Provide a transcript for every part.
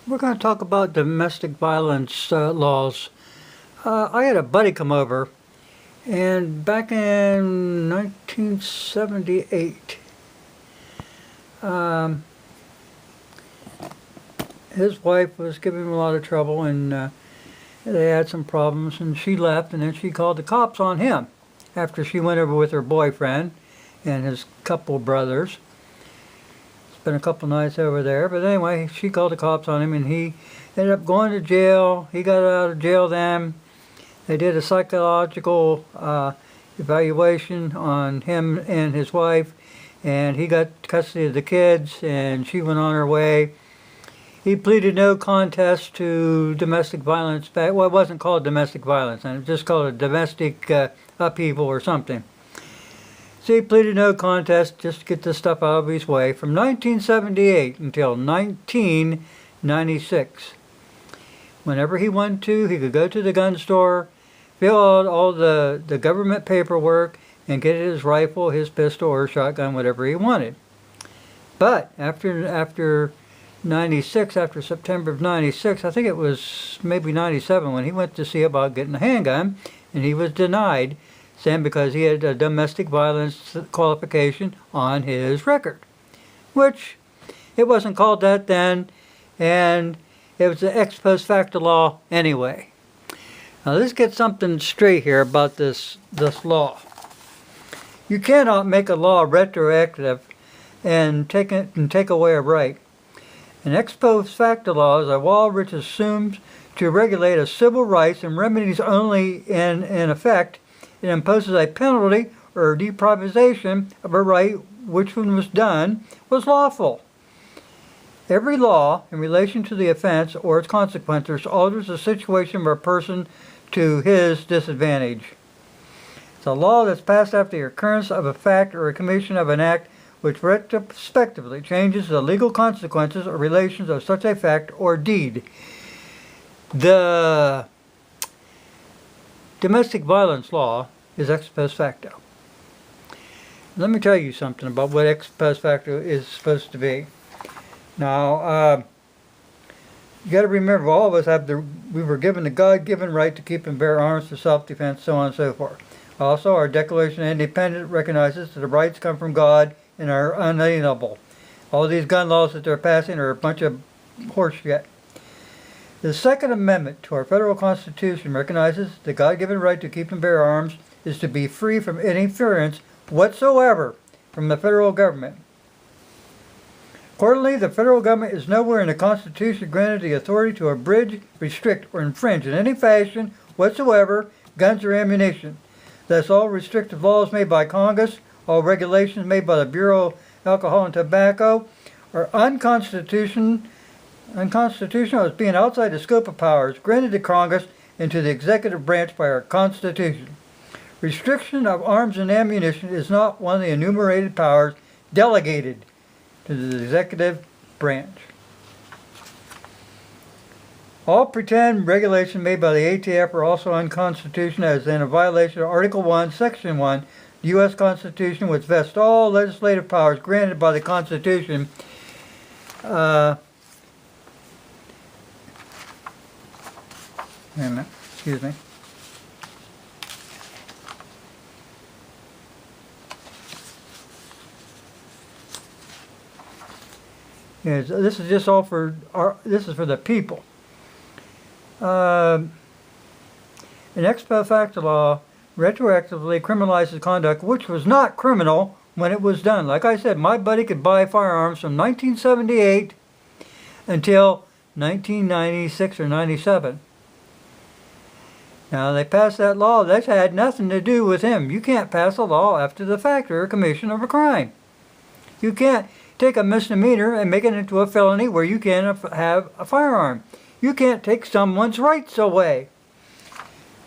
We're going to talk about domestic violence laws. I had a buddy come over, and back in 1978, his wife was giving him a lot of trouble, and they had some problems, and she left, and then she called the cops on him after she went over with her boyfriend and his couple brothers. Spent a couple nights over there, but anyway, she called the cops on him, and he ended up going to jail. He got out of jail then. They did a psychological evaluation on him and his wife, and he got custody of the kids, and she went on her way. He pleaded no contest to domestic violence. Well, it wasn't called domestic violence, and it was just called a domestic upheaval or something. So he pleaded no contest just to get this stuff out of his way from 1978 until 1996. Whenever he wanted to, he could go to the gun store, fill out all the government paperwork, and get his rifle, his pistol, or shotgun, whatever he wanted. But after 96, after September of 96, I think it was maybe 97, when he went to see about getting a handgun, and he was denied, saying because he had a domestic violence qualification on his record, which it wasn't called that then, and it was an ex post facto law anyway. Now let's get something straight here about this law. You cannot make a law retroactive and take away a right. An ex post facto law is a law which assumes to regulate a civil rights and remedies only in effect. It imposes a penalty or deprivation of a right which, when was done, was lawful. Every law in relation to the offense or its consequences alters the situation of a person to his disadvantage. It's a law that's passed after the occurrence of a fact or a commission of an act which retrospectively changes the legal consequences or relations of such a fact or deed. The domestic violence law is ex post facto. Let me tell you something about what ex post facto is supposed to be. Now, you got to remember, all of us we were given the God-given right to keep and bear arms for self-defense, so on and so forth. Also, our Declaration of Independence recognizes that the rights come from God and are unalienable. All these gun laws that they're passing are a bunch of horseshit. The Second Amendment to our federal Constitution recognizes the God-given right to keep and bear arms is to be free from interference whatsoever from the federal government. Accordingly, the federal government is nowhere in the Constitution granted the authority to abridge, restrict, or infringe in any fashion whatsoever guns or ammunition. Thus, all restrictive laws made by Congress, all regulations made by the Bureau of Alcohol and Tobacco, are unconstitutional as being outside the scope of powers granted to Congress and to the executive branch by our Constitution. Restriction of arms and ammunition is not one of the enumerated powers delegated to the executive branch. All pretend regulations made by the ATF are also unconstitutional, as in a violation of Article 1, Section 1, the U.S. Constitution, which vests all legislative powers granted by the Constitution. Wait a minute, excuse me. Yes, this is just all for this is for the people. An ex post facto law retroactively criminalizes conduct which was not criminal when it was done. Like I said, my buddy could buy firearms from 1978 until 1996 or 97. Now, they passed that law. That had nothing to do with him. You can't pass a law after the fact or a commission of a crime. You can't take a misdemeanor and make it into a felony where you can't have a firearm. You can't take someone's rights away.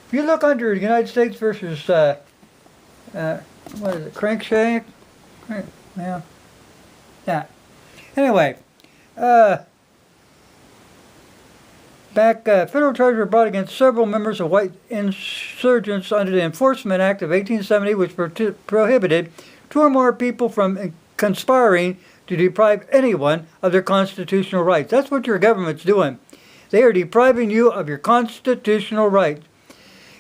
If you look under the United States versus, what is it, Crankshank? Yeah. Yeah. Anyway, federal charges were brought against several members of white insurgents under the Enforcement Act of 1870, which prohibited two or more people from conspiring to deprive anyone of their constitutional rights. That's what your government's doing. They are depriving you of your constitutional rights.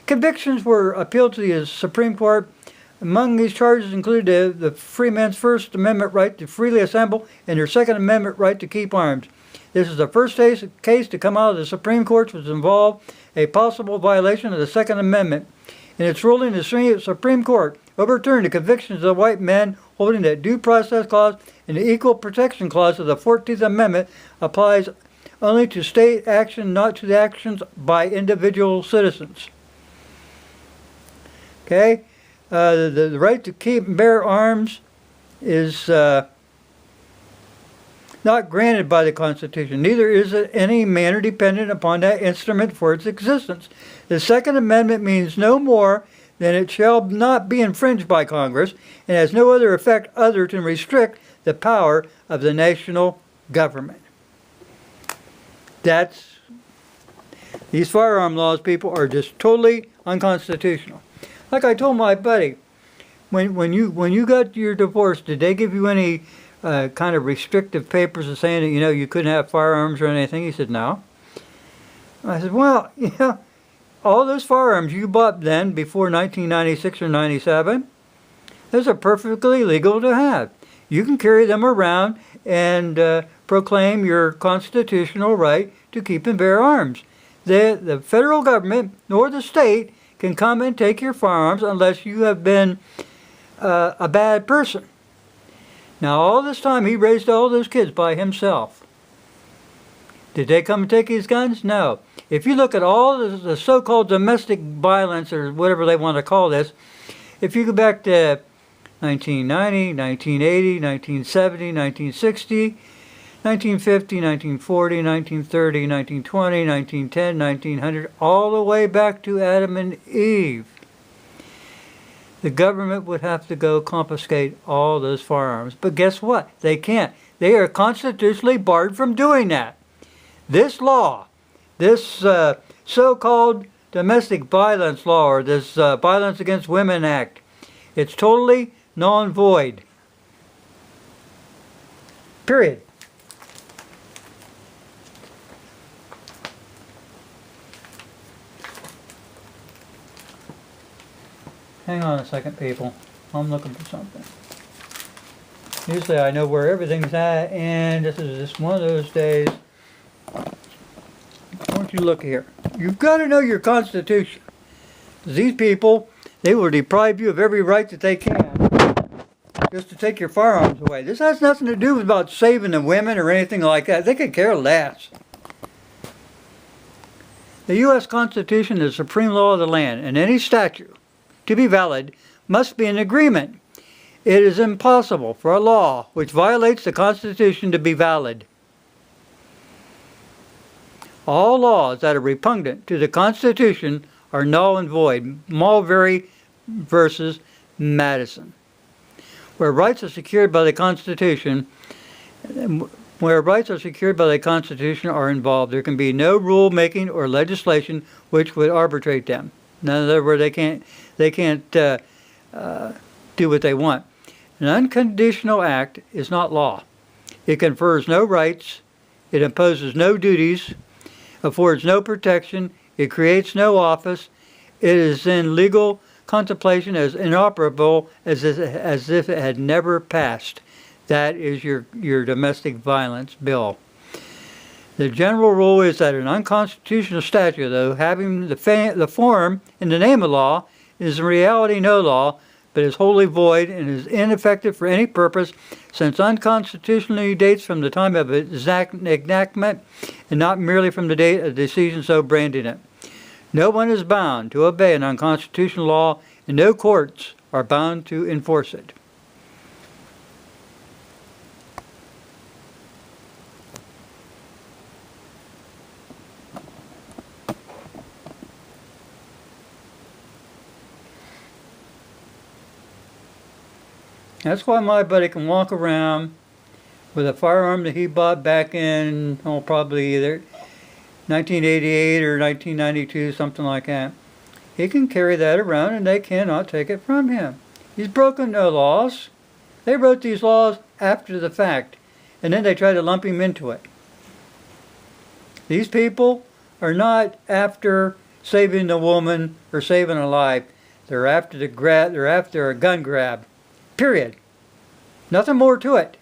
Convictions were appealed to the Supreme Court. Among these charges included the free man's First Amendment right to freely assemble and their Second Amendment right to keep arms. This is the first case to come out of the Supreme Court which involved a possible violation of the Second Amendment. In its ruling, the Supreme Court overturned the convictions of white men, holding that due process clause and the equal protection clause of the 14th Amendment applies only to state action, not to the actions by individual citizens. Okay? The right to keep and bear arms is not granted by the Constitution. Neither is it any manner dependent upon that instrument for its existence. The Second Amendment means no more than it shall not be infringed by Congress and has no other effect other than restrict the power of the national government. These firearm laws, people, are just totally unconstitutional. Like I told my buddy, when you got your divorce, did they give you any kind of restrictive papers of saying that, you couldn't have firearms or anything? He said, no. I said, well, all those firearms you bought then before 1996 or 97, those are perfectly legal to have. You can carry them around and proclaim your constitutional right to keep and bear arms. The federal government nor the state can come and take your firearms unless you have been a bad person. Now, all this time, he raised all those kids by himself. Did they come and take his guns? No. If you look at all the so-called domestic violence, or whatever they want to call this, if you go back to 1990, 1980, 1970, 1960, 1950, 1940, 1930, 1920, 1910, 1900, all the way back to Adam and Eve, the government would have to go confiscate all those firearms. But guess what? They can't. They are constitutionally barred from doing that. This law, this so-called domestic violence law, or this Violence Against Women Act, it's totally null and void. Period. Hang on a second, people. I'm looking for something. Usually I know where everything's at, and this is just one of those days. Why don't you look here? You've got to know your Constitution. These people, they will deprive you of every right that they can just to take your firearms away. This has nothing to do with about saving the women or anything like that. They could care less. The U.S. Constitution is the supreme law of the land, and any statute, to be valid, must be an agreement. It is impossible for a law which violates the Constitution to be valid. All laws that are repugnant to the Constitution are null and void. Mulberry versus Madison. Where rights are secured by the Constitution, are involved, there can be no rule making or legislation which would arbitrate them. In other words, they can't do what they want. An unconditional act is not law. It confers no rights. It imposes no duties. Affords no protection. It creates no office. It is in legal contemplation as inoperable as if it had never passed. That is your domestic violence bill. The general rule is that an unconstitutional statute, though having the form in the name of law, is in reality no law, but is wholly void and is ineffective for any purpose, since unconstitutionally dates from the time of its enactment and not merely from the date of the decision so branding it. No one is bound to obey an unconstitutional law, and no courts are bound to enforce it. That's why my buddy can walk around with a firearm that he bought back in, probably either 1988 or 1992, something like that. He can carry that around and they cannot take it from him. He's broken no laws. They wrote these laws after the fact, and then they try to lump him into it. These people are not after saving the woman or saving a life. They're after they're after a gun grab. Period. Nothing more to it.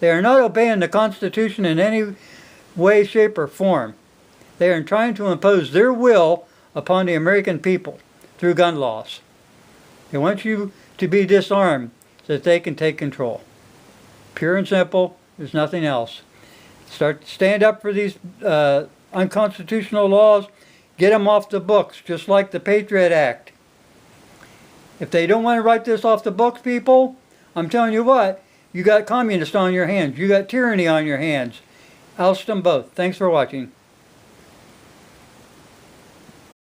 They are not obeying the Constitution in any way, shape, or form. They are trying to impose their will upon the American people through gun laws. They want you to be disarmed so that they can take control. Pure and simple. There's nothing else. Stand up for these unconstitutional laws. Get them off the books, just like the Patriot Act. If they don't want to write this off the books, people, I'm telling you what, you got communists on your hands. You got tyranny on your hands. Oust them both. Thanks for watching.